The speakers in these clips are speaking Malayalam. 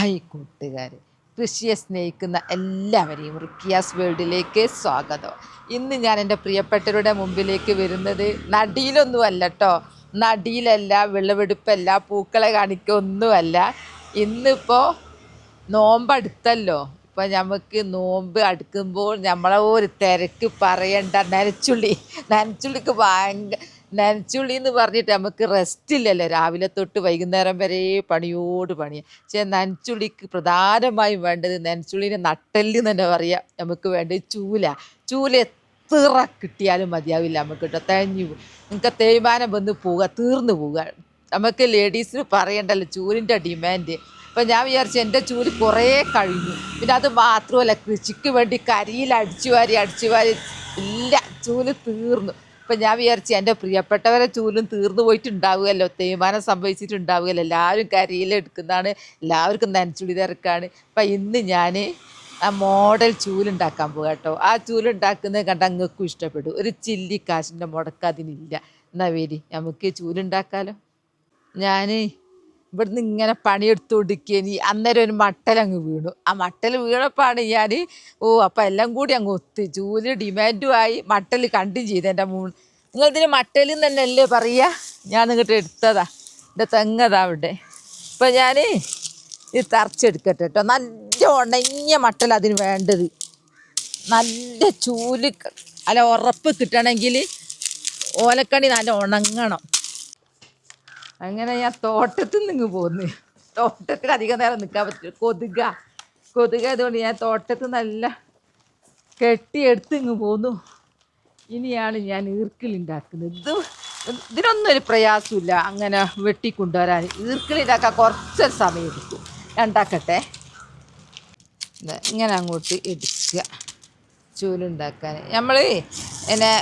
ഹായ് കൂട്ടുകാർ, കൃഷിയെ സ്നേഹിക്കുന്ന എല്ലാവരെയും റുക്കിയാസ് വേൾഡിലേക്ക് സ്വാഗതം. ഇന്ന് ഞാൻ എൻ്റെ പ്രിയപ്പെട്ടവരുടെ മുമ്പിലേക്ക് വരുന്നത് നടിയിലൊന്നുമല്ല കേട്ടോ. നടിയിലല്ല, വിളവെടുപ്പല്ല, പൂക്കളെ കാണിക്കൊന്നുമല്ല. ഇന്നിപ്പോൾ നോമ്പടുത്തല്ലോ. ഇപ്പം നമുക്ക് നോമ്പ് അടുക്കുമ്പോൾ നമ്മളെ ഒരു തിരക്ക് പറയണ്ട. നനച്ചുള്ളിക്ക് നനച്ചുള്ളി എന്ന് പറഞ്ഞിട്ട് നമുക്ക് റെസ്റ്റ് ഇല്ലല്ലോ. രാവിലെ തൊട്ട് വൈകുന്നേരം വരെ പണിയോട് പണിയാണ്. പക്ഷേ നനച്ചുള്ളിക്ക് പ്രധാനമായും വേണ്ടത്, നനച്ചുള്ളിനെ നട്ടെല്ല് തന്നെ പറയാം, നമുക്ക് വേണ്ടത് ചൂല എത്ര കിട്ടിയാലും മതിയാവില്ല നമുക്ക് കേട്ടോ. തേഞ്ഞു നിങ്ങൾക്ക് തേയ്മാനം വന്ന് പോവുക, തീർന്നു പോവുക. നമുക്ക് ലേഡീസിന് പറയണ്ടല്ലോ ചൂലിൻ്റെ ഡിമാൻഡ്. അപ്പം ഞാൻ വിചാരിച്ചു എൻ്റെ ചൂല് കുറേ കഴിഞ്ഞു. പിന്നെ അത് മാത്രമല്ല, കൃഷിക്ക് വേണ്ടി കരിയിൽ അടിച്ചു വാരി ഇല്ല, ചൂല് തീർന്നു. അപ്പം ഞാൻ വിചാരിച്ചു എൻ്റെ പ്രിയപ്പെട്ടവരെ ചൂലും തീർന്നു പോയിട്ടുണ്ടാവുമല്ലോ, തേയ്മാനം സംഭവിച്ചിട്ടുണ്ടാവുമല്ലോ. എല്ലാവരും കരിയിലെടുക്കുന്നതാണ്, എല്ലാവർക്കും നനച്ചുള്ളി തിരക്കാണ്. അപ്പം ഇന്ന് ഞാൻ ആ മോഡൽ ചൂലുണ്ടാക്കാൻ പോകുക കേട്ടോ. ആ ചൂലുണ്ടാക്കുന്നത് കണ്ട അങ്ങൾക്കും ഇഷ്ടപ്പെടും. ഒരു ചില്ലി കാശിൻ്റെ മുടക്ക് അതിനില്ല. എന്നാൽ വരി നമുക്ക് ചൂലുണ്ടാക്കാമല്ലോ. ഞാൻ ഇവിടുന്ന് ഇങ്ങനെ പണിയെടുത്തുകൊണ്ടിരിക്കുകയാണ്. അന്നേരം ഒരു മട്ടലങ്ങ് വീണു. ആ മട്ടൽ വീണപ്പോഴാണ് ഞാൻ അപ്പം എല്ലാം കൂടി അങ്ങ് ഒത്ത്. ചൂല് ഡിമാൻഡുമായി, മട്ടൽ കണ്ടും ചെയ്ത്. എൻ്റെ നിങ്ങളിതിന് മട്ടൽ തന്നെയല്ലേ പറയുക? ഞാൻ നിങ്ങോട്ട് എടുത്തതാ, എൻ്റെ തെങ്ങതാ അവിടെ. ഇപ്പം ഞാൻ ഇത് തറച്ചെടുക്കട്ടെ കേട്ടോ. നല്ല ഉണങ്ങിയ മട്ടൽ അതിന് വേണ്ടത്. നല്ല ചൂല് അല്ല ഉറപ്പ് കിട്ടണമെങ്കിൽ ഓലക്കണി നല്ല ഉണങ്ങണം. അങ്ങനെ ഞാൻ തോട്ടത്തിൽ നിന്ന് പോന്ന്. തോട്ടത്തിൽ അധികം നേരം നിൽക്കാൻ പറ്റില്ല, കൊതുക അതുകൊണ്ട് ഞാൻ തോട്ടത്തിൽ നല്ല കെട്ടിയെടുത്ത് ഇങ്ങ് പോന്നു. ഇനിയാണ് ഞാൻ ഈർക്കിലുണ്ടാക്കുന്നത്. ഇതിനൊന്നും ഒരു പ്രയാസമില്ല അങ്ങനെ വെട്ടിക്കൊണ്ടുവരാൻ. ഈർക്കിലുണ്ടാക്കാൻ കുറച്ച് സമയം എടുക്കും. ഞാൻ ഉണ്ടാക്കട്ടെ. ഇങ്ങനെ അങ്ങോട്ട് എടുക്കുക ചൂലുണ്ടാക്കാൻ. നമ്മൾ പിന്നെ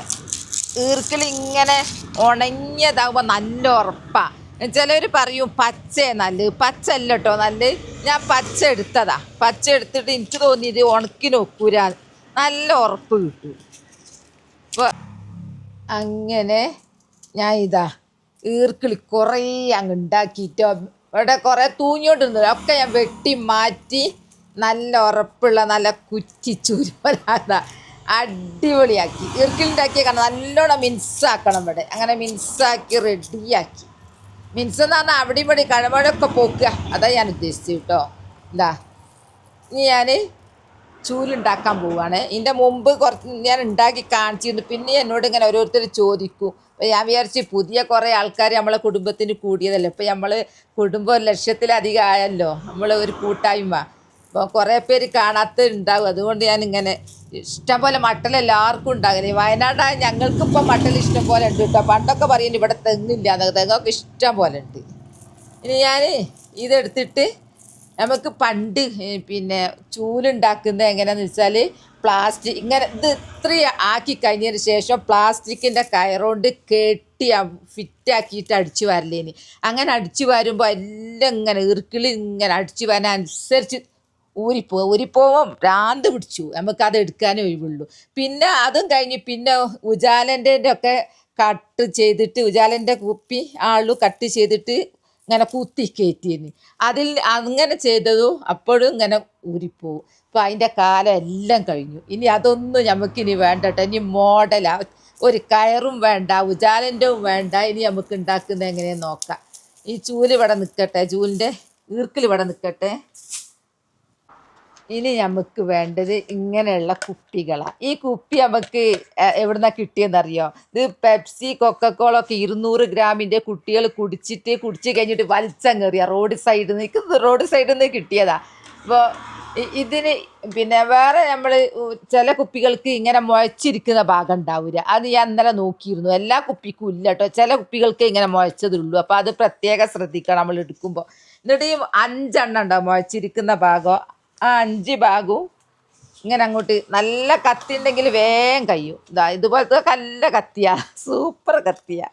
ഈർക്കിലിങ്ങനെ ഉണങ്ങിയതാകുമ്പോൾ നല്ല ഉറപ്പാണ്. ചിലവർ പറയും പച്ച നല്ലത്. പച്ച അല്ല കേട്ടോ നല്ലത്. ഞാൻ പച്ച എടുത്തതാ. പച്ച എടുത്തിട്ട് എനിക്ക് തോന്നിയത് ഉണക്കി നോക്കൂരാ, നല്ല ഉറപ്പ് കിട്ടും. അപ്പോൾ അങ്ങനെ ഞാൻ ഈർക്കിളി കുറേ അങ്ങ് ഉണ്ടാക്കിയിട്ടോ. ഇവിടെ കുറേ തൂങ്ങിയോണ്ടിരുന്നു, ഒക്കെ ഞാൻ വെട്ടി മാറ്റി നല്ല ഉറപ്പുള്ള നല്ല കുറ്റിച്ചൂരുപോലാ അടിപൊളിയാക്കി ഈർക്കിലുണ്ടാക്കിയ. കാരണം നല്ലോണം മിൻസാക്കണം ഇവിടെ. അങ്ങനെ മിൻസാക്കി റെഡിയാക്കി. മിൻസെന്ന് പറഞ്ഞാൽ അവിടെ ഇവിടെ കഴമഴയൊക്കെ പോക്കുക, അതാ ഞാൻ ഉദ്ദേശിച്ചത് കേട്ടോ. ഇനി ഞാൻ ചൂലുണ്ടാക്കാൻ പോവുകയാണ്. ഇതിൻ്റെ മുമ്പ് കുറച്ച് ഞാൻ ഉണ്ടാക്കി കാണിച്ചിരുന്നു. പിന്നെ എന്നോട് ഇങ്ങനെ ഓരോരുത്തർ ചോദിക്കും. അപ്പോൾ ഞാൻ വിചാരിച്ച് പുതിയ കുറേ ആൾക്കാർ നമ്മളെ കുടുംബത്തിന് കൂടിയതല്ലേ. ഇപ്പോൾ നമ്മൾ കുടുംബം 1 ലക്ഷത്തിലധികം ആയല്ലോ, നമ്മൾ ഒരു കൂട്ടായ്മ. അപ്പോൾ കുറേ പേര് കാണാത്തതുണ്ടാവും. അതുകൊണ്ട് ഞാനിങ്ങനെ ഇഷ്ടം പോലെ മട്ടൽ എല്ലാവർക്കും ഉണ്ടാകുന്നത്. വയനാടായ ഞങ്ങൾക്കിപ്പോൾ മട്ടൽ ഇഷ്ടം പോലെ ഉണ്ട് കേട്ടോ. പണ്ടൊക്കെ പറയുന്നത് ഇവിടെ തെങ്ങില്ല, തെങ്ങൊക്കെ ഇഷ്ടം പോലെ ഉണ്ട്. ഇനി ഞാൻ ഇതെടുത്തിട്ട് നമുക്ക് പണ്ട് പിന്നെ ചൂലുണ്ടാക്കുന്നത് എങ്ങനെയാണെന്ന് വെച്ചാൽ, പ്ലാസ്റ്റിക് ഇങ്ങനെ ഇത് ഇത്രയും ആക്കി കഴിഞ്ഞതിന് ശേഷം പ്ലാസ്റ്റിക്കിൻ്റെ കയറുകൊണ്ട് കെട്ടി ഫിറ്റാക്കിയിട്ട് അടിച്ചു വരലേനി. അങ്ങനെ അടിച്ചു വരുമ്പോൾ എല്ലാം ഇങ്ങനെ ഈർക്കിളി ഇങ്ങനെ അടിച്ചു വരാനനുസരിച്ച് ഊരിപ്പോവും. ഭ്രാന്ത് പിടിച്ചു. നമുക്കത് എടുക്കാനേ ഒഴിവുള്ളൂ. പിന്നെ അതും കഴിഞ്ഞ് പിന്നെ ഉജാലൻ്റെ ഒക്കെ കട്ട് ചെയ്തിട്ട്, ഉജാലൻ്റെ കുപ്പി ആളു കട്ട് ചെയ്തിട്ട് ഇങ്ങനെ കുത്തി കയറ്റിയിരുന്നു. അതിൽ അങ്ങനെ ചെയ്തതും അപ്പോഴും ഇങ്ങനെ ഊരിപ്പോവും. അപ്പോൾ അതിൻ്റെ കാലം എല്ലാം കഴിഞ്ഞു. ഇനി അതൊന്നും നമുക്കിനി വേണ്ട കേട്ടോ. ഇനി മോഡലാണ്. ഒരു കയറും വേണ്ട, ഉജാലൻ്റെ വേണ്ട. ഇനി നമുക്ക് ഉണ്ടാക്കുന്നത് എങ്ങനെയെന്ന് നോക്കാം. ഈ ചൂല് ഇവിടെ നിൽക്കട്ടെ, ചൂലിൻ്റെ ഈർക്കിൽ ഇവിടെ നിൽക്കട്ടെ. ഇനി നമുക്ക് വേണ്ടത് ഇങ്ങനെയുള്ള കുപ്പികളാണ്. ഈ കുപ്പി നമുക്ക് എവിടുന്നാ കിട്ടിയെന്നറിയോ? ഇത് പെപ്സി കൊക്കക്കോള ഒക്കെ 200 ഗ്രാമിൻ്റെ കുട്ടികൾ കുടിച്ച് കഴിഞ്ഞിട്ട് വലിച്ചങ്ങേറിയ റോഡ് സൈഡിൽ നിന്ന് കിട്ടിയതാ. അപ്പോൾ ഇതിന് പിന്നെ വേറെ നമ്മൾ ചില കുപ്പികൾക്ക് ഇങ്ങനെ മുഴച്ചിരിക്കുന്ന ഭാഗം ഉണ്ടാവില്ല. അത് ഞാൻ ഇന്നലെ നോക്കിയിരുന്നു. എല്ലാ കുപ്പിക്കും ഇല്ല കേട്ടോ. ചില കുപ്പികൾക്ക് ഇങ്ങനെ മുഴച്ചതുള്ളൂ. അപ്പോൾ അത് പ്രത്യേകം ശ്രദ്ധിക്കണം നമ്മൾ എടുക്കുമ്പോൾ. എന്നിട്ട് ഈ 5 എണ്ണം ഉണ്ടാവും മുഴച്ചിരിക്കുന്ന ഭാഗം. ആ 5 ഭാഗവും ഇങ്ങനെ അങ്ങോട്ട് നല്ല കത്തി ഉണ്ടെങ്കിൽ വേഗം കഴിയും. ഇതുപോലത്തെ നല്ല കത്തിയാ, സൂപ്പർ കത്തിയാ.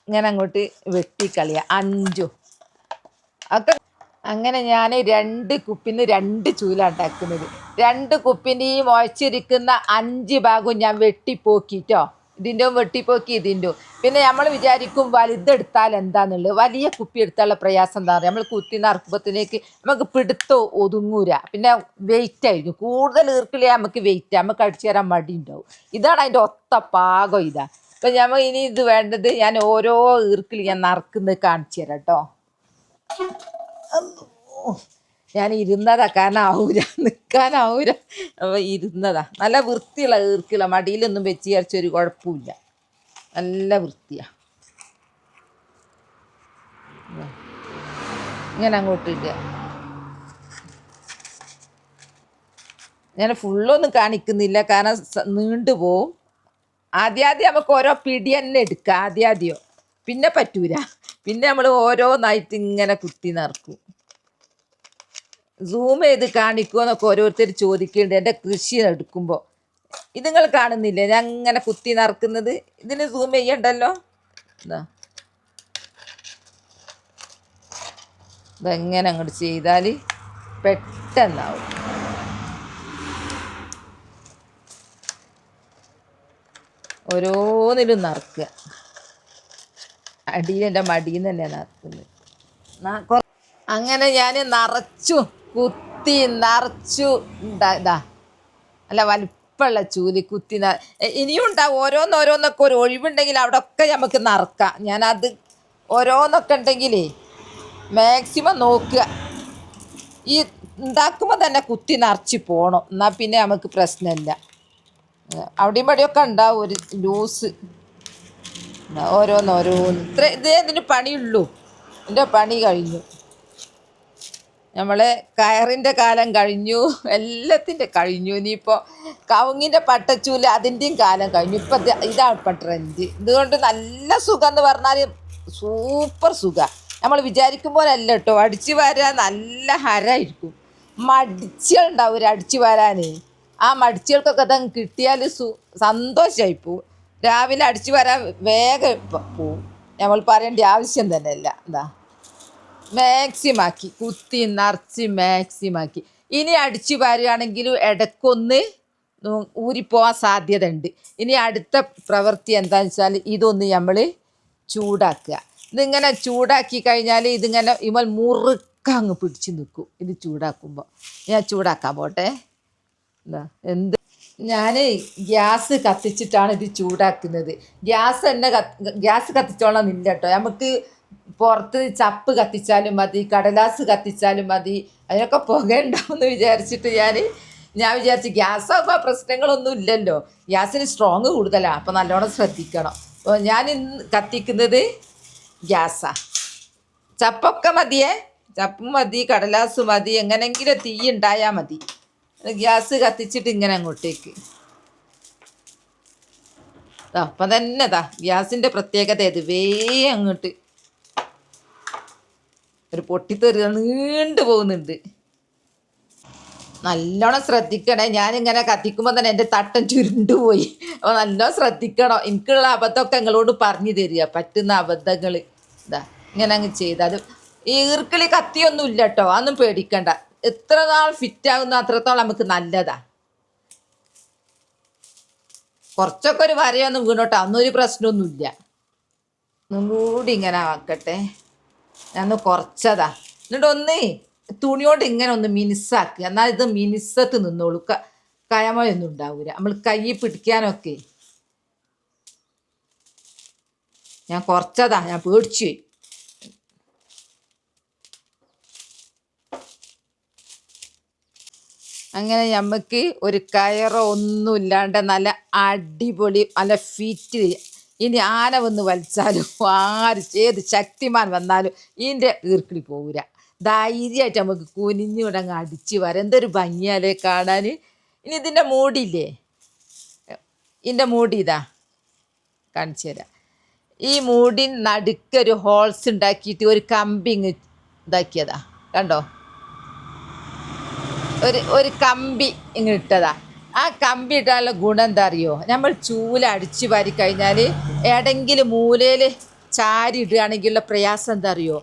ഇങ്ങനെ അങ്ങോട്ട് വെട്ടിക്കളിയാ 5 ഒക്കെ. അങ്ങനെ ഞാൻ 2 കുപ്പിന്ന് 2 ചൂല ഉണ്ടാക്കുന്നത്. 2 കുപ്പിൻ്റെ ഈ മുഴച്ചിരിക്കുന്ന 5 ഭാഗവും ഞാൻ വെട്ടിപ്പോക്കിട്ടോ. ഇതിൻ്റെ വെട്ടിപ്പോക്കി ഇതിൻ്റെ. പിന്നെ നമ്മൾ വിചാരിക്കും വലുതെടുത്താൽ എന്താണെന്നുള്ളത്. വലിയ കുപ്പി എടുത്താലുള്ള പ്രയാസം എന്താ പറയുക, നമ്മൾ കുത്തി നറുക്കുമ്പോഴത്തേക്ക് നമുക്ക് പിടുത്തോ ഒതുങ്ങൂര. പിന്നെ വെയിറ്റ് ആയിരിക്കും, കൂടുതൽ ഈർക്കിലേ നമുക്ക് വെയിറ്റ്, നമുക്ക് അടിച്ചു തരാൻ മടി ഉണ്ടാവും. ഇതാണ് അതിൻ്റെ ഒത്ത പാകം ഇതാ. അപ്പം നമ്മൾ ഇനി ഇത് വേണ്ടത് ഞാൻ ഓരോ ഈർക്കിൽ ഞാൻ നറുക്കുന്നത് കാണിച്ചു തരാം കേട്ടോ. ഞാൻ ഇരുന്നതാ, കാരണം ആവൂല, നിൽക്കാനാവൂല. അപ്പോൾ ഇരുന്നതാ. നല്ല വൃത്തിയുള്ള ഈർക്കില, മടിയിലൊന്നും വെച്ച് വിചാരിച്ചൊരു കുഴപ്പമില്ല, നല്ല വൃത്തിയാണ്. ഇങ്ങനെ അങ്ങോട്ടില്ല. ഞാൻ ഫുള്ളൊന്നും കാണിക്കുന്നില്ല, കാരണം നീണ്ടു പോവും. ആദ്യം നമുക്ക് ഓരോ പിടി തന്നെ എടുക്കാം, ആദ്യമോ പിന്നെ പറ്റൂല. പിന്നെ നമ്മൾ ഓരോന്നായിട്ട് ഇങ്ങനെ കുത്തി നിറക്കും. സൂം ചെയ്ത് കാണിക്കുമോ എന്നൊക്കെ ഓരോരുത്തർ ചോദിക്കുന്നുണ്ട് എൻ്റെ കൃഷി എടുക്കുമ്പോൾ. ഇത് നിങ്ങൾ കാണുന്നില്ലേ ഞാൻ ഇങ്ങനെ കുത്തി നിറക്കുന്നത്? ഇതിന് സൂം ചെയ്യണ്ടല്ലോ. ഇതെങ്ങനെ അങ്ങോട്ട് ചെയ്താൽ പെട്ടെന്നാവും. ഓരോന്നിലും നിറക്കുക. അടിയിൽ എൻ്റെ മടിയിൽ നിന്ന് തന്നെ നിറക്കുന്നത്. അങ്ങനെ ഞാൻ നിറച്ചു കുത്തി നിറച്ചു. ഇതാ അല്ല വലിപ്പമുള്ള ചൂല് കുത്തി ഇനിയും ഉണ്ടാവും. ഓരോന്നോരോന്നൊക്കെ ഒരു ഒഴിവുണ്ടെങ്കിൽ അവിടെ ഒക്കെ നമുക്ക് നിറക്കാം. ഞാനത് ഓരോന്നൊക്കെ ഉണ്ടെങ്കിലേ മാക്സിമം നോക്കുക. ഈ ഉണ്ടാക്കുമ്പോൾ തന്നെ കുത്തി നിറച്ച് പോകണം, എന്നാൽ പിന്നെ നമുക്ക് പ്രശ്നമില്ല. അവിടെയും പടിയൊക്കെ ഉണ്ടാവും ഒരു ലൂസ്. ഓരോന്നോരോന്ന് ഇതേ ഇതിന് പണിയുള്ളൂ. എൻ്റെ പണി കഴിഞ്ഞു. നമ്മളെ കയറിൻ്റെ കാലം കഴിഞ്ഞു, എല്ലാത്തിൻ്റെ കഴിഞ്ഞു. ഇനിയിപ്പോൾ കവുങ്ങിൻ്റെ പട്ടച്ചൂല് അതിൻ്റെയും കാലം കഴിഞ്ഞു. ഇപ്പം ഇതാണ് ഇപ്പം ട്രെൻഡ്. ഇതുകൊണ്ട് നല്ല സുഖം എന്ന് പറഞ്ഞാൽ സൂപ്പർ സുഖമാണ്. നമ്മൾ വിചാരിക്കും പോലെ അല്ല കേട്ടോ. അടിച്ചു വാരാൻ നല്ല ഹരമായിരിക്കും. മടിച്ചുകളുണ്ടാവും ഒരു അടിച്ചു വാരാൻ. ആ മടിച്ചുകൾക്കൊക്കെ അതങ്ങ് കിട്ടിയാൽ സന്തോഷമായി പോവും. രാവിലെ അടിച്ചു വരാൻ വേഗം പോവും. നമ്മൾ പറയേണ്ട ആവശ്യം തന്നെയല്ല. എന്താ മാക്സിമാക്കി കുത്തി നിറച്ച് മാക്സിമാക്കി. ഇനി അടിച്ചു വാരുകയാണെങ്കിലും ഇടയ്ക്കൊന്ന് ഊരിപ്പോവാൻ സാധ്യത ഉണ്ട്. ഇനി അടുത്ത പ്രവൃത്തി എന്താണെന്ന് വെച്ചാൽ ഇതൊന്ന് നമ്മൾ ചൂടാക്കുക. ഇതിങ്ങനെ ചൂടാക്കി കഴിഞ്ഞാൽ ഇതിങ്ങനെ ഇവൽ മുറുക്കങ്ങ് പിടിച്ച് നിൽക്കും. ഇത് ചൂടാക്കുമ്പോൾ ഞാൻ ചൂടാക്കാൻ പോട്ടെ. എന്താ എന്ത് ഞാൻ ഗ്യാസ് കത്തിച്ചിട്ടാണ് ഇത് ചൂടാക്കുന്നത്. ഗ്യാസ് കത്തിച്ചോളാം എന്നില്ല കേട്ടോ. നമുക്ക് പുറത്ത് ചപ്പ് കത്തിച്ചാലും മതി, കടലാസ് കത്തിച്ചാലും മതി. അതിനൊക്കെ പുക ഉണ്ടാവുമെന്ന് വിചാരിച്ചിട്ട് ഞാൻ വിചാരിച്ചു ഗ്യാസാകുമ്പോൾ പ്രശ്നങ്ങളൊന്നും ഇല്ലല്ലോ. ഗ്യാസിന് സ്ട്രോങ് കൂടുതലാണ്, അപ്പോൾ നല്ലോണം ശ്രദ്ധിക്കണം. അപ്പോൾ ഞാൻ ഇന്ന് കത്തിക്കുന്നത് ഗ്യാസാണ്. ചപ്പൊക്കെ മതിയേ, ചപ്പും മതി, കടലാസ് മതി, എങ്ങനെയെങ്കിലും തീ ഉണ്ടായാൽ മതി. ഗ്യാസ് കത്തിച്ചിട്ട് ഇങ്ങനെ അങ്ങോട്ടേക്ക് അപ്പം തന്നെ ഗ്യാസിൻ്റെ പ്രത്യേകത ഇത് അങ്ങോട്ട് ഒരു പൊട്ടിത്തെറി നീണ്ടു പോകുന്നുണ്ട്. നല്ലോണം ശ്രദ്ധിക്കണേ. ഞാനിങ്ങനെ കത്തിക്കുമ്പോൾ തന്നെ എൻ്റെ തട്ടൻ ചുരുണ്ടുപോയി. അപ്പോൾ നല്ലോണം ശ്രദ്ധിക്കണം. എനിക്കുള്ള അബദ്ധമൊക്കെ നിങ്ങളോട് പറഞ്ഞു തരിക, പറ്റുന്ന അബദ്ധങ്ങൾ. ഇങ്ങനെ അങ്ങ് ചെയ്താൽ ഈ ഈർക്കിളി കത്തിയൊന്നും ഇല്ല കേട്ടോ, അതൊന്നും പേടിക്കണ്ട. എത്ര നാൾ ഫിറ്റാകുന്ന അത്രത്തോളം നമുക്ക് നല്ലതാ. കുറച്ചൊക്കെ ഒരു വരയൊന്നും വീണോട്ടോ, അന്നൊരു പ്രശ്നമൊന്നുമില്ല. ഒന്നും കൂടി ഇങ്ങനെ ആക്കട്ടെ. ഞാൻ കുറച്ചതാ. എന്നിട്ടൊന്ന് തുണിയോണ്ട് ഇങ്ങനെ ഒന്ന് മിനുസാക്കുക. എന്നാൽ ഇത് മിനുസത്ത് നിന്നോളൂ, കയമയൊന്നും ഉണ്ടാവില്ല. നമ്മൾ കൈ പിടിക്കാനൊക്കെ. ഞാൻ കുറച്ചതാ, ഞാൻ പേടിച്ചു പോയി. അങ്ങനെ നമുക്ക് ഒരു കയറോ ഒന്നും ഇല്ലാണ്ട് നല്ല അടിപൊളി നല്ല ഫിറ്റ്. ഇനി ആന വന്ന് വലിച്ചാലും ഏത് ശക്തിമാൻ വന്നാലും ഇതിൻ്റെ ഈർക്കിളി പോവില്ല. ധൈര്യമായിട്ട് നമുക്ക് കുനിഞ്ഞുവിടങ്ങ് അടിച്ച് വരാം. എന്തൊരു ഭംഗിയാലേ കാണാൻ. ഇനി ഇതിൻ്റെ മൂടിയില്ലേ, ഇതിൻ്റെ മൂടി ഇതാ കാണിച്ചു തരാം. ഈ മൂടിന് നടുക്കൊരു ഹോൾസ് ഉണ്ടാക്കിയിട്ട് ഒരു കമ്പിങ് ഇതാക്കിയതാ കണ്ടോ. ഒരു കമ്പി ഇങ്ങനെ ഇട്ടതാ. ആ കമ്പി ഇട്ടാനുള്ള ഗുണം എന്താ അറിയോ, നമ്മൾ ചൂല അടിച്ചു വാരി കഴിഞ്ഞാൽ ഏതെങ്കിലും മൂലയിൽ ചാരി ഇടുകയാണെങ്കിലുള്ള പ്രയാസം എന്താ അറിയോ,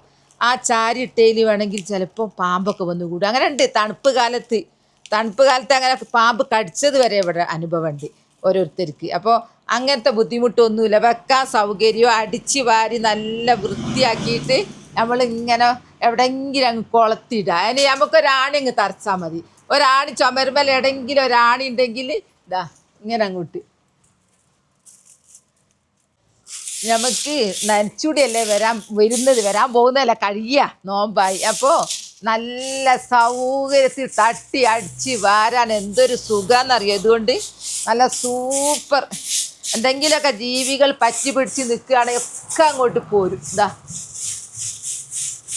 ആ ചാരി ഇട്ടയിൽ വേണമെങ്കിൽ ചിലപ്പോൾ പാമ്പൊക്കെ വന്നു കൂടും. അങ്ങനെ ഉണ്ട്. തണുപ്പ് കാലത്ത് അങ്ങനെ പാമ്പ് കടിച്ചത് വരെ ഇവിടെ അനുഭവമുണ്ട് ഓരോരുത്തർക്ക്. അപ്പോൾ അങ്ങനത്തെ ബുദ്ധിമുട്ടൊന്നുമില്ല. വെക്കാൻ സൗകര്യം, അടിച്ച് വാരി നല്ല വൃത്തിയാക്കിയിട്ട് നമ്മളിങ്ങനെ എവിടെയെങ്കിലും അങ്ങ് കൊളത്തിടുക. അതിന് നമുക്കൊരാണി അങ്ങ് തറച്ചാൽ മതി. ഒരാണി ചുമരുമേൽ എവിടെയെങ്കിലും ഒരാണി ഉണ്ടെങ്കിൽ ഇതാ ഇങ്ങനെ അങ്ങോട്ട് നമുക്ക് നനച്ചുടിയല്ലേ വരാൻ പോകുന്നതല്ല, കഴിയുക നോമ്പായി. അപ്പോൾ നല്ല സൗകര്യത്തിൽ തട്ടി അടിച്ച് വാരാൻ എന്തൊരു സുഖമെന്നറിയാം. ഇതുകൊണ്ട് നല്ല സൂപ്പർ. എന്തെങ്കിലുമൊക്കെ ജീവികൾ പറ്റി പിടിച്ച് നിൽക്കുകയാണെങ്കിൽ ഒക്കെ അങ്ങോട്ട് പോരും. ഇതാ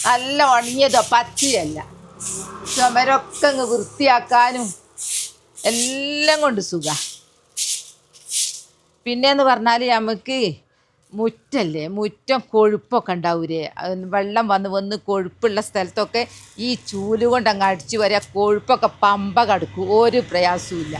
നല്ല ഉണങ്ങിയതോ പച്ചയല്ല. ചുമരൊക്കെ അങ്ങ് വൃത്തിയാക്കാനും എല്ലാം കൊണ്ട് സുഖം. പിന്നെയെന്ന് പറഞ്ഞാൽ നമുക്ക് മുറ്റം കൊഴുപ്പൊക്കെ ഉണ്ടാവൂലേ, വെള്ളം വന്ന് കൊഴുപ്പുള്ള സ്ഥലത്തൊക്കെ ഈ ചൂല് കൊണ്ട് അങ്ങ് അടിച്ച് വരിക, കൊഴുപ്പൊക്കെ പമ്പ കടക്കും, ഒരു പ്രയാസവും.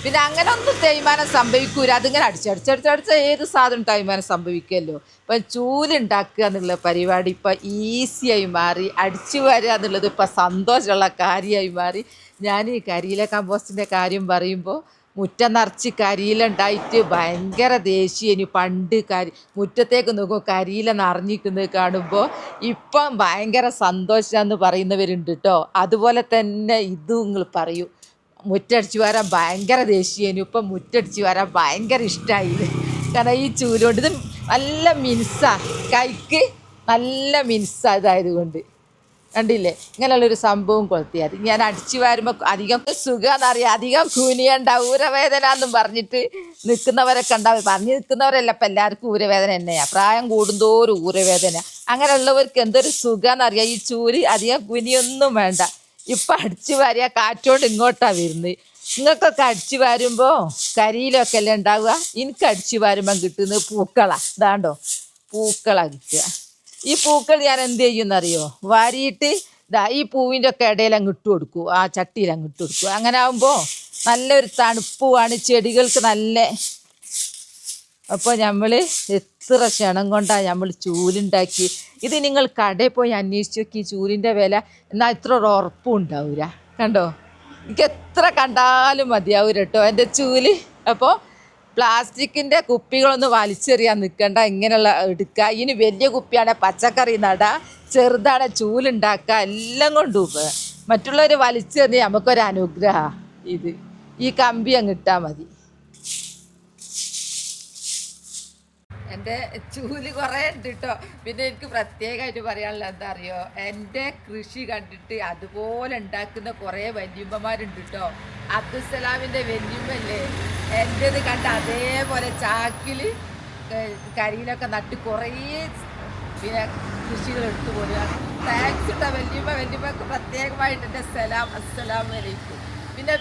പിന്നെ അങ്ങനെ ഒന്നും തേയ്മാനം സംഭവിക്കൂല. അതിങ്ങനെ അടിച്ചടിച്ചടിച്ചടിച്ച ഏത് സാധനം തേയ്മാനം സംഭവിക്കുമല്ലോ. ഇപ്പം ചൂലുണ്ടാക്കുക എന്നുള്ള പരിപാടി ഇപ്പം ഈസിയായി മാറി. അടിച്ചു വരിക എന്നുള്ളത് ഇപ്പം സന്തോഷമുള്ള കാര്യമായി മാറി. ഞാൻ ഈ കരിയില കമ്പോസ്റ്റിൻ്റെ കാര്യം പറയുമ്പോൾ മുറ്റം നിറച്ച് കരിയിലുണ്ടായിട്ട് ഭയങ്കര ദേഷ്യം. പണ്ട് മുറ്റത്തേക്ക് നോക്കും കരിയില നിറഞ്ഞിരിക്കുന്നത് കാണുമ്പോൾ ഇപ്പം ഭയങ്കര സന്തോഷമാണെന്ന് പറയുന്നവരുണ്ട് കേട്ടോ. അതുപോലെ തന്നെ ഇതും നിങ്ങൾ പറയൂ. മുറ്റടിച്ച് വരാൻ ഭയങ്കര ദേഷ്യം. ഇപ്പം മുറ്റടിച്ച് വരാൻ ഭയങ്കര ഇഷ്ടമായില്ലേ. കാരണം ഈ ചൂലുകൊണ്ട് ഇത് നല്ല മിനുസാണ്, കൈക്ക് നല്ല മിനുസാണ്. ഇതായതുകൊണ്ട് കണ്ടില്ലേ, ഇങ്ങനെയുള്ളൊരു സംഭവം കൊളുത്തിയാൽ ഞാൻ അടിച്ചു വരുമ്പോൾ അധികം സുഖമെന്നറിയാം. അധികം കുനിയണ്ട, ഊരവേദന എന്നും പറഞ്ഞിട്ട് നിൽക്കുന്നവരൊക്കെ ഉണ്ടാവും. പറഞ്ഞ് നിൽക്കുന്നവരല്ല, ഇപ്പം എല്ലാവർക്കും ഊരവേദന തന്നെയാണ്. പ്രായം കൂടുന്തോറും ഊരവേദന. അങ്ങനെയുള്ളവർക്ക് എന്തൊരു സുഖമെന്നറിയാം. ഈ ചൂല് അധികം കുനിയൊന്നും വേണ്ട. ഇപ്പം അടിച്ചു വാരിയ കാറ്റോണ്ട് ഇങ്ങോട്ടാണ് വരുന്നത്. നിങ്ങൾക്കൊക്കെ അടിച്ചു വാരുമ്പോൾ കരിയിലൊക്കെ അല്ലേ ഉണ്ടാവുക. എനിക്ക് അടിച്ചു വാരുമ്പം കിട്ടുന്നത് പൂക്കളാണ്. ഇതാണ്ടോ പൂക്കളാണ് കിട്ടുക. ഈ പൂക്കൾ ഞാൻ എന്ത് ചെയ്യുമെന്നറിയോ, വാരിയിട്ട് ഈ പൂവിൻ്റെ ഒക്കെ ഇടയിൽ അങ്ങ് ഇട്ട് കൊടുക്കും, ആ ചട്ടിയിൽ അങ്ങ് ഇട്ട് കൊടുക്കും. അങ്ങനെ ആകുമ്പോൾ നല്ലൊരു തണുപ്പുമാണ് ചെടികൾക്ക് നല്ല. അപ്പോൾ നമ്മൾ എത്ര ക്ഷണം കൊണ്ടാണ് നമ്മൾ ചൂലുണ്ടാക്കി. ഇത് നിങ്ങൾ കടയിൽ പോയി അന്വേഷിച്ച് നോക്കി ചൂലിൻ്റെ വില. എന്നാൽ ഇത്ര ഒരു ഉറപ്പും ഉണ്ടാവില്ല. കണ്ടോ, എനിക്ക് എത്ര കണ്ടാലും മതിയാവും കേട്ടോ എൻ്റെ ചൂല്. അപ്പോൾ പ്ലാസ്റ്റിക്കിൻ്റെ കുപ്പികളൊന്നും വലിച്ചെറിയാൻ നിൽക്കണ്ട, ഇങ്ങനെയുള്ള എടുക്കുക. ഇനി വലിയ കുപ്പിയാണെ പച്ചക്കറി നടുക, ചെറുതാണെ ചൂലുണ്ടാക്കുക, എല്ലാം കൊണ്ടും മറ്റുള്ളവർ വലിച്ചെറിഞ്ഞ് നമുക്കൊരു അനുഗ്രഹമാണ്. ഈ കമ്പി അങ്ങ് ഇട്ടാൽ മതി. എൻ്റെ ചൂല് കുറേ ഉണ്ട് കേട്ടോ. പിന്നെ എനിക്ക് പ്രത്യേകമായിട്ട് പറയാനുള്ളത് എന്താ അറിയോ, എൻ്റെ കൃഷി കണ്ടിട്ട് അതുപോലെ ഉണ്ടാക്കുന്ന കുറേ വല്യമ്മമാരുണ്ട് കേട്ടോ. അബ്ദുസലാമിൻ്റെ വല്യമ്മല്ലേ, എൻ്റേത് കണ്ട് അതേപോലെ ചാക്കിൽ കരിയിലൊക്കെ നട്ട് കുറേ പിന്നെ കൃഷികൾ എടുത്തു പോരുക. താങ്ക്സ് കേട്ടോ വല്യമ്മക്ക് പ്രത്യേകമായിട്ട് എൻ്റെ അസ്സലാമു അലൈക്കും. പിന്നെ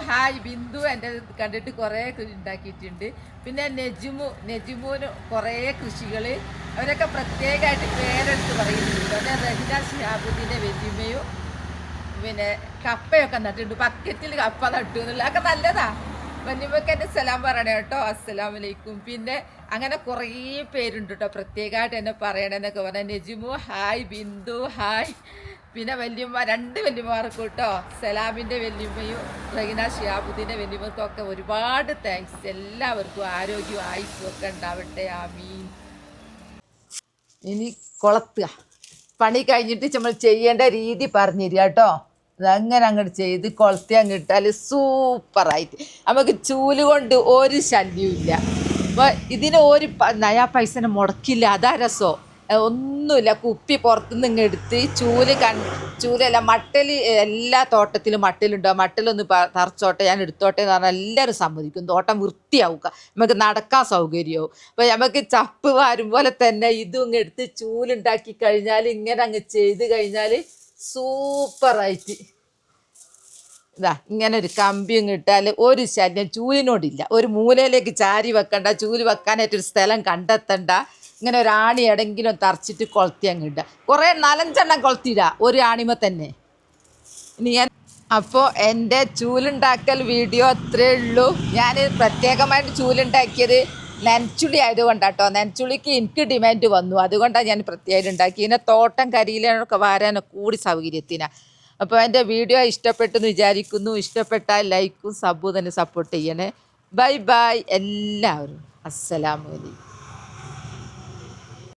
ഹായ് ബിന്ദു എൻ്റെ കണ്ടിട്ട് കുറേ ഉണ്ടാക്കിയിട്ടുണ്ട്. പിന്നെ നെജിമൂന് കുറേ കൃഷികൾ, അവരൊക്കെ പ്രത്യേകമായിട്ട് പേരെടുത്ത് പറയുന്നുണ്ട്. പിന്നെ റഹിന ഷിഹാബുദ്ദീൻ്റെ വല്യമ്മയും പിന്നെ കപ്പയൊക്കെ നട്ടിട്ടുണ്ട്. ബക്കറ്റിൽ കപ്പ നട്ടു എന്നുള്ള ഒക്കെ നല്ലതാ. വല്യമ്മക്ക് എൻ്റെ സലാം പറയണേ കേട്ടോ, അസ്സലാമു അലൈക്കും. പിന്നെ അങ്ങനെ കുറേ പേരുണ്ട് കേട്ടോ പ്രത്യേകമായിട്ട് എന്നെ പറയണമെന്നൊക്കെ പറഞ്ഞാൽ. നെജിമു ഹായ്, ബിന്ദു ഹായ്. പിന്നെ രണ്ട് വല്യമ്മമാർക്ക് കേട്ടോ, സലാമിൻ്റെ വല്യമ്മയും റഹീന ഷിഹാബുദ്ദീൻ്റെ വല്യമ്മക്കൊക്കെ ഒരുപാട് താങ്ക്സ്. എല്ലാവർക്കും ആരോഗ്യവും ആയുസ്സും ഒക്കെ ഉണ്ടാവട്ടെ, ആമീൻ. ഇനി കൊളത്തുക പണി കഴിഞ്ഞിട്ട് നമ്മൾ ചെയ്യേണ്ട രീതി പറഞ്ഞു തരിക കേട്ടോ. അതങ്ങനെ അങ്ങോട്ട് ചെയ്ത് കൊളത്തി അങ്ങിട്ടാൽ സൂപ്പറായിട്ട് നമുക്ക് ചൂല് കൊണ്ട് ഒരു ശല്യവും ഇല്ല. അപ്പോൾ ഇതിന് ഒരു നയാ പൈസ മുടക്കില്ല, അതാ രസമോ. ഒന്നുമില്ല, കുപ്പി പുറത്തുനിന്ന് ഇങ്ങ് എടുത്ത് ചൂലല്ല മട്ടൽ. എല്ലാ തോട്ടത്തിലും മട്ടലുണ്ടോ, മട്ടലൊന്ന് തറച്ചോട്ടെ, ഞാൻ എടുത്തോട്ടെ എന്ന് പറഞ്ഞാൽ എല്ലാവരും സമ്മതിക്കും. തോട്ടം വൃത്തിയാവുക, നമുക്ക് നടക്കാൻ സൗകര്യമാവും. അപ്പോൾ നമുക്ക് ചപ്പ് വാരും പോലെ തന്നെ ഇതും ഇങ്ങ് എടുത്ത് ചൂലുണ്ടാക്കി കഴിഞ്ഞാൽ, ഇങ്ങനെ അങ്ങ് ചെയ്ത് കഴിഞ്ഞാൽ സൂപ്പറായിട്ട് ഇതാ ഇങ്ങനെ ഒരു കമ്പിയും കിട്ടാൽ ഒരു ശല്യം ചൂലിനോടില്ല. ഒരു മൂലയിലേക്ക് ചാരി വെക്കണ്ട, ചൂല് വെക്കാനായിട്ടൊരു സ്ഥലം കണ്ടെത്തണ്ട. ഇങ്ങനെ ഒരു ആണി എടെങ്കിലും തറച്ചിട്ട് കൊളുത്തി അങ്ങ് ഇടുക. കുറേ 4-5 കൊളുത്തിടുക ഒരു ആണിമ തന്നെ. ഇനി അപ്പോൾ എൻ്റെ ചൂലുണ്ടാക്കൽ വീഡിയോ അത്രേ ഉള്ളൂ. ഞാൻ പ്രത്യേകമായിട്ട് ചൂലുണ്ടാക്കിയത് നനച്ചുള്ളി ആയതുകൊണ്ടാട്ടോ. നനച്ചുള്ളിക്ക് എനിക്ക് ഡിമാൻഡ് വന്നു, അതുകൊണ്ടാണ് ഞാൻ പ്രത്യേകം ഉണ്ടാക്കി. ഇതിനെ തോട്ടം കരിയിലൊക്കെ വാരാനൊക്കെ കൂടി സൗകര്യത്തിനാണ്. അപ്പോൾ എൻ്റെ വീഡിയോ ഇഷ്ടപ്പെട്ടെന്ന് വിചാരിക്കുന്നു. ഇഷ്ടപ്പെട്ടാൽ ലൈക്കും സബ്ബും തന്നെ സപ്പോർട്ട് ചെയ്യണേ. ബൈ ബൈ എല്ലാവരും. അസ്സലാമു അലൈക്കും.